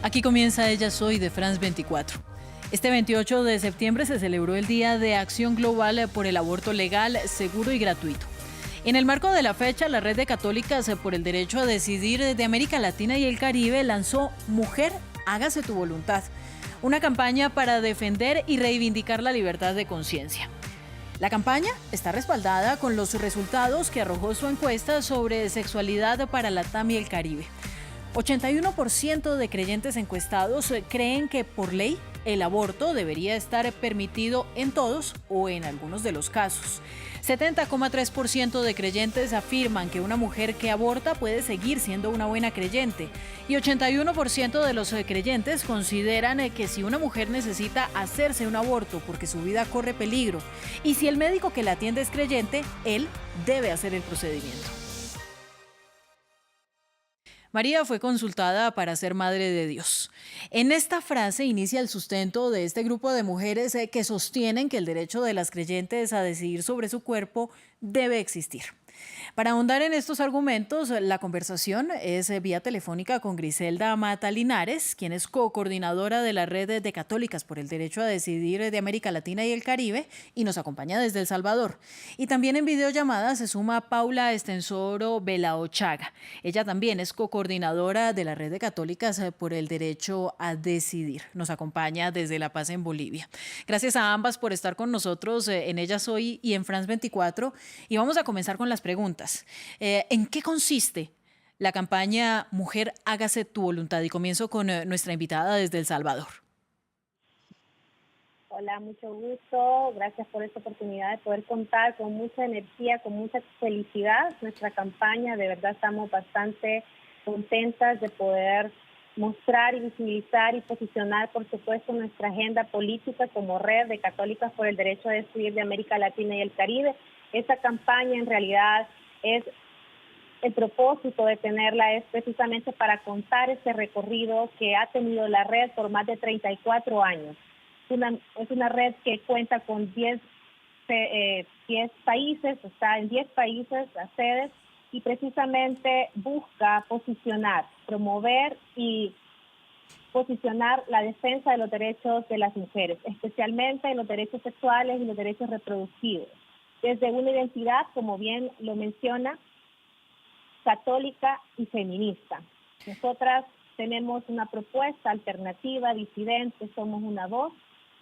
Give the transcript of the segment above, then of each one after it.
Aquí comienza Ella Soy de France 24. Este 28 de septiembre se celebró el Día de Acción Global por el Aborto Legal, Seguro y Gratuito. En el marco de la fecha, la Red de Católicas por el Derecho a Decidir de América Latina y el Caribe lanzó Mujer, hágase tu voluntad, una campaña para defender y reivindicar la libertad de conciencia. La campaña está respaldada con los resultados que arrojó su encuesta sobre sexualidad para Latam y el Caribe. 81% de creyentes encuestados creen que por ley el aborto debería estar permitido en todos o en algunos de los casos. 70,3% de creyentes afirman que una mujer que aborta puede seguir siendo una buena creyente y 81% de los creyentes consideran que si una mujer necesita hacerse un aborto porque su vida corre peligro y si el médico que la atiende es creyente, él debe hacer el procedimiento. María fue consultada para ser madre de Dios. En esta frase inicia el sustento de este grupo de mujeres que sostienen que el derecho de las creyentes a decidir sobre su cuerpo debe existir. Para ahondar en estos argumentos, la conversación es vía telefónica con Griselda Mata Linares, quien es co-coordinadora de la Red de Católicas por el Derecho a Decidir de América Latina y el Caribe y nos acompaña desde El Salvador. Y también en videollamada se suma Paula Estensoro Belaochaga. Ella también es co-coordinadora de la Red de Católicas por el Derecho a Decidir. Nos acompaña desde La Paz en Bolivia. Gracias a ambas por estar con nosotros en Ellas Hoy y en France 24. Y vamos a comenzar con las preguntas. ¿En qué consiste la campaña Mujer, hágase tu voluntad? Y comienzo con nuestra invitada desde El Salvador. Hola, mucho gusto. Gracias por esta oportunidad de poder contar con mucha energía, con mucha felicidad. Nuestra campaña, de verdad estamos bastante contentas de poder mostrar y visibilizar y posicionar, por supuesto, nuestra agenda política como Red de Católicas por el Derecho a Decidir de América Latina y el Caribe. Esta campaña en realidad es el propósito de tenerla es precisamente para contar este recorrido que ha tenido la red por más de 34 años. Es una red que cuenta con 10 países, está en 10 países las sedes y precisamente busca posicionar, promover y posicionar la defensa de los derechos de las mujeres, especialmente los derechos sexuales y los derechos reproductivos. Desde una identidad, como bien lo menciona, católica y feminista. Nosotras tenemos una propuesta alternativa, disidente, somos una voz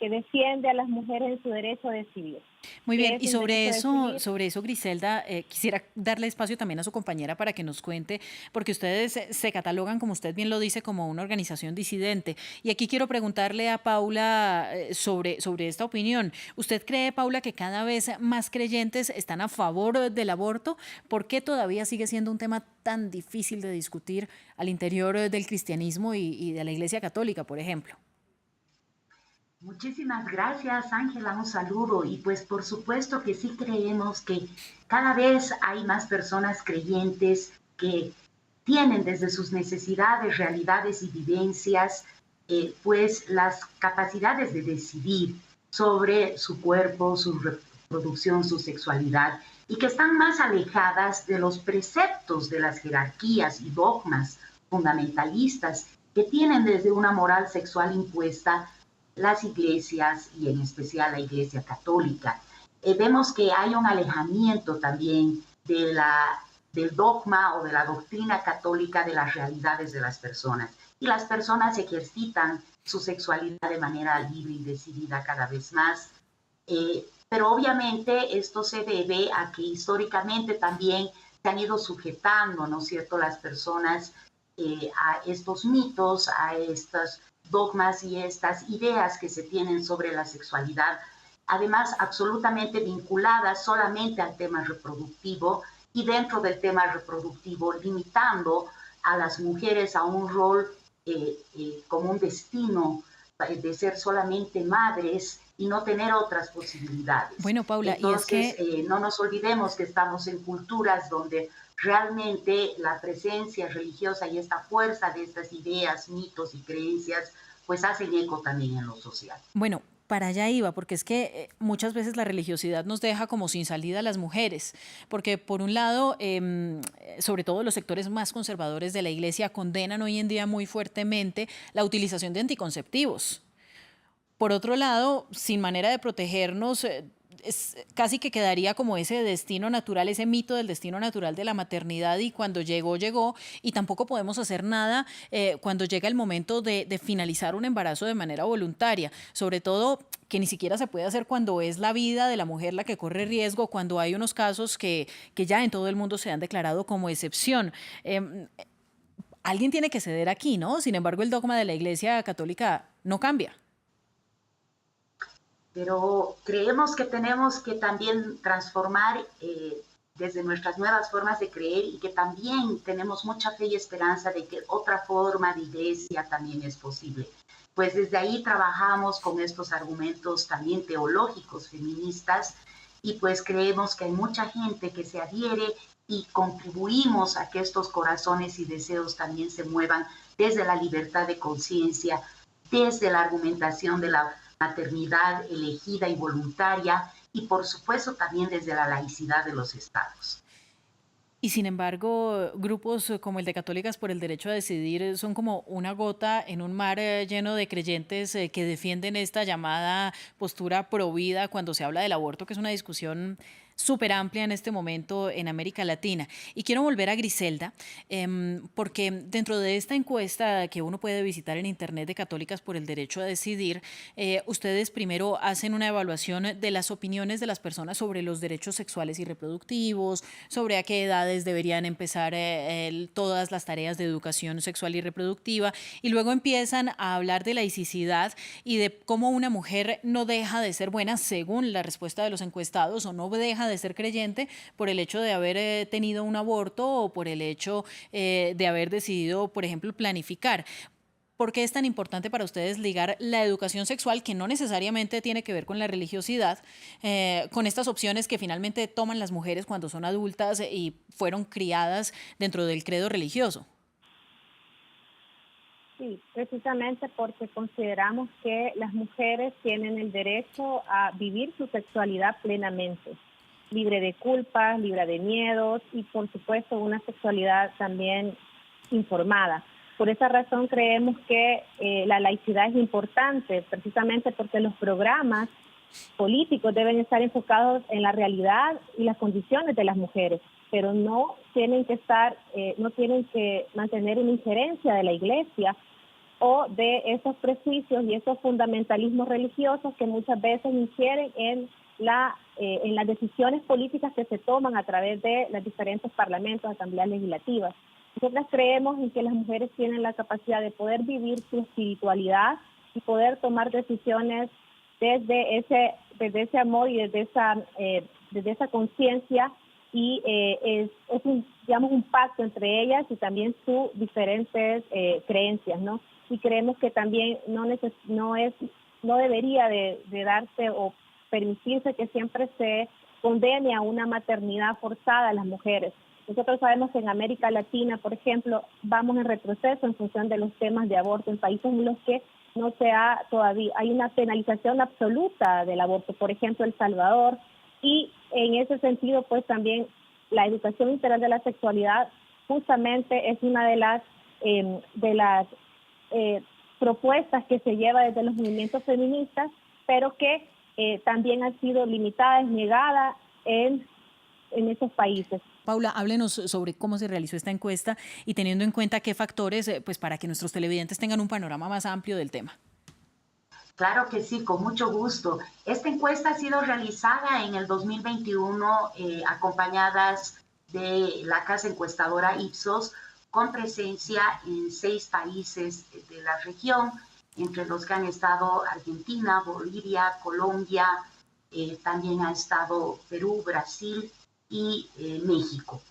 que defiende a las mujeres en su derecho a decidir. Muy bien, y sobre eso, Griselda, quisiera darle espacio también a su compañera para que nos cuente, porque ustedes se catalogan, como usted bien lo dice, como una organización disidente. Y aquí quiero preguntarle a Paula sobre esta opinión. ¿Usted cree, Paula, que cada vez más creyentes están a favor del aborto? ¿Por qué todavía sigue siendo un tema tan difícil de discutir al interior del cristianismo y de la Iglesia Católica, por ejemplo? Muchísimas gracias, Ángela, un saludo. Y pues por supuesto que sí creemos que cada vez hay más personas creyentes que tienen desde sus necesidades, realidades y vivencias, pues las capacidades de decidir sobre su cuerpo, su reproducción, su sexualidad, y que están más alejadas de los preceptos de las jerarquías y dogmas fundamentalistas que tienen desde una moral sexual impuesta las iglesias y en especial la Iglesia Católica. Vemos que hay un alejamiento también del dogma o de la doctrina católica de las realidades de las personas. Y las personas ejercitan su sexualidad de manera libre y decidida cada vez más. Pero obviamente esto se debe a que históricamente también se han ido sujetando, ¿no es cierto?, las personas a estos mitos, a estos dogmas y estas ideas que se tienen sobre la sexualidad, además absolutamente vinculadas solamente al tema reproductivo y dentro del tema reproductivo limitando a las mujeres a un rol como un destino de ser solamente madres y no tener otras posibilidades. Bueno, Paula, entonces, y es que no nos olvidemos que estamos en culturas donde realmente la presencia religiosa y esta fuerza de estas ideas, mitos y creencias, pues hacen eco también en lo social. Bueno, Para allá iba, porque es que muchas veces la religiosidad nos deja como sin salida a las mujeres, porque por un lado, sobre todo los sectores más conservadores de la Iglesia condenan hoy en día muy fuertemente la utilización de anticonceptivos. Por otro lado, sin manera de protegernos, casi que quedaría como ese destino natural, ese mito del destino natural de la maternidad y cuando llegó, llegó y tampoco podemos hacer nada cuando llega el momento de finalizar un embarazo de manera voluntaria, sobre todo que ni siquiera se puede hacer cuando es la vida de la mujer la que corre riesgo, cuando hay unos casos que ya en todo el mundo se han declarado como excepción. Alguien tiene que ceder aquí, ¿no? Sin embargo, el dogma de la Iglesia Católica no cambia. Pero creemos que tenemos que también transformar desde nuestras nuevas formas de creer y que también tenemos mucha fe y esperanza de que otra forma de iglesia también es posible. Pues desde ahí trabajamos con estos argumentos también teológicos feministas y pues creemos que hay mucha gente que se adhiere y contribuimos a que estos corazones y deseos también se muevan desde la libertad de conciencia, desde la argumentación de la maternidad elegida y voluntaria y por supuesto también desde la laicidad de los estados. Y sin embargo, grupos como el de Católicas por el Derecho a Decidir son como una gota en un mar lleno de creyentes que defienden esta llamada postura provida cuando se habla del aborto, que es una discusión súper amplia en este momento en América Latina. Y quiero volver a Griselda, porque dentro de esta encuesta que uno puede visitar en internet de Católicas por el Derecho a Decidir, ustedes primero hacen una evaluación de las opiniones de las personas sobre los derechos sexuales y reproductivos, sobre a qué edades deberían empezar todas las tareas de educación sexual y reproductiva, y luego empiezan a hablar de laicidad y de cómo una mujer no deja de ser buena según la respuesta de los encuestados o no deja de ser creyente por el hecho de haber tenido un aborto o por el hecho de haber decidido, por ejemplo, planificar. ¿Por qué es tan importante para ustedes ligar la educación sexual, que no necesariamente tiene que ver con la religiosidad, con estas opciones que finalmente toman las mujeres cuando son adultas y fueron criadas dentro del credo religioso? Sí, precisamente porque consideramos que las mujeres tienen el derecho a vivir su sexualidad plenamente, libre de culpas, libre de miedos y por supuesto una sexualidad también informada. Por esa razón creemos que la laicidad es importante, precisamente porque los programas políticos deben estar enfocados en la realidad y las condiciones de las mujeres, pero no tienen que mantener una injerencia de la Iglesia o de esos prejuicios y esos fundamentalismos religiosos que muchas veces infieren en las decisiones políticas que se toman a través de los diferentes parlamentos, asambleas legislativas. Nosotras creemos en que las mujeres tienen la capacidad de poder vivir su espiritualidad y poder tomar decisiones desde ese amor y desde esa conciencia, y es un pacto entre ellas y también sus diferentes creencias, ¿no? Y creemos que también no debería de darse o permitirse que siempre se condene a una maternidad forzada a las mujeres. Nosotros sabemos que en América Latina, por ejemplo, vamos en retroceso en función de los temas de aborto en países en los que no se ha todavía, hay una penalización absoluta del aborto, por ejemplo, El Salvador, y en ese sentido, pues también la educación integral de la sexualidad justamente es una de las propuestas que se lleva desde los movimientos feministas, pero que también han sido limitadas, negadas en esos países. Paula, háblenos sobre cómo se realizó esta encuesta y teniendo en cuenta qué factores, pues para que nuestros televidentes tengan un panorama más amplio del tema. Claro que sí, con mucho gusto. Esta encuesta ha sido realizada en el 2021 acompañadas de la casa encuestadora Ipsos, con presencia en 6 países de la región, entre los que han estado Argentina, Bolivia, Colombia, también ha estado Perú, Brasil y México.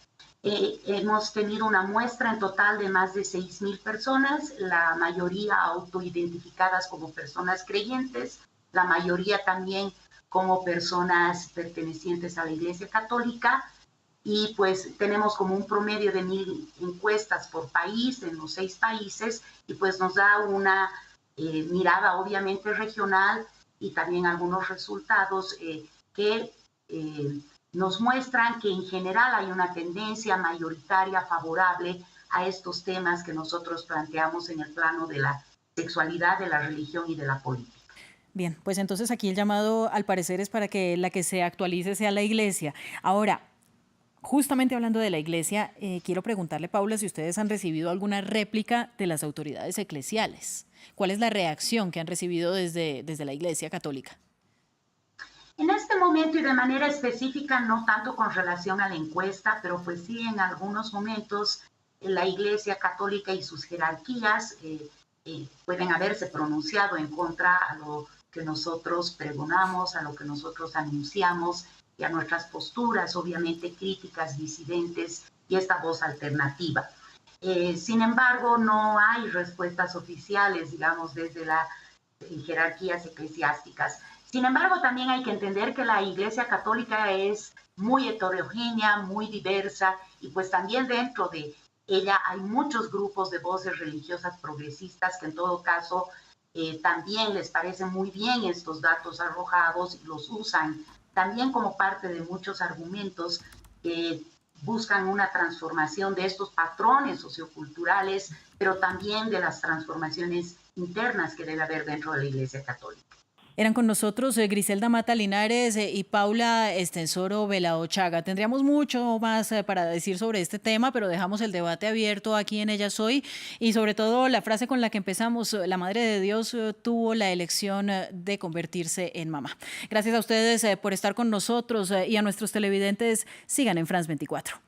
Hemos tenido una muestra en total de más de 6,000 personas, la mayoría autoidentificadas como personas creyentes, la mayoría también como personas pertenecientes a la Iglesia Católica, y pues tenemos como un promedio de 1,000 encuestas por país en los 6 países, y pues nos da una mirada obviamente regional y también algunos resultados que nos muestran que en general hay una tendencia mayoritaria favorable a estos temas que nosotros planteamos en el plano de la sexualidad, de la religión y de la política. Bien, pues entonces aquí el llamado al parecer es para que la que se actualice sea la Iglesia. Ahora, justamente hablando de la Iglesia, quiero preguntarle, Paula, si ustedes han recibido alguna réplica de las autoridades eclesiales. ¿Cuál es la reacción que han recibido desde la Iglesia Católica? En este momento y de manera específica, no tanto con relación a la encuesta, pero pues sí en algunos momentos la Iglesia Católica y sus jerarquías pueden haberse pronunciado en contra a lo que nosotros pregonamos, a lo que nosotros anunciamos y a nuestras posturas, obviamente críticas, disidentes y esta voz alternativa. Sin embargo, no hay respuestas oficiales, digamos, desde las jerarquías eclesiásticas. Sin embargo, también hay que entender que la Iglesia Católica es muy heterogénea, muy diversa, y pues también dentro de ella hay muchos grupos de voces religiosas progresistas que en todo caso también les parecen muy bien estos datos arrojados y los usan también como parte de muchos argumentos que buscan una transformación de estos patrones socioculturales, pero también de las transformaciones internas que debe haber dentro de la Iglesia Católica. Eran con nosotros Griselda Mata Linares y Paula Estensoro Velao Chaga. Tendríamos mucho más para decir sobre este tema, pero dejamos el debate abierto aquí en Ella Soy y sobre todo la frase con la que empezamos, la Madre de Dios tuvo la elección de convertirse en mamá. Gracias a ustedes por estar con nosotros y a nuestros televidentes, sigan en France 24.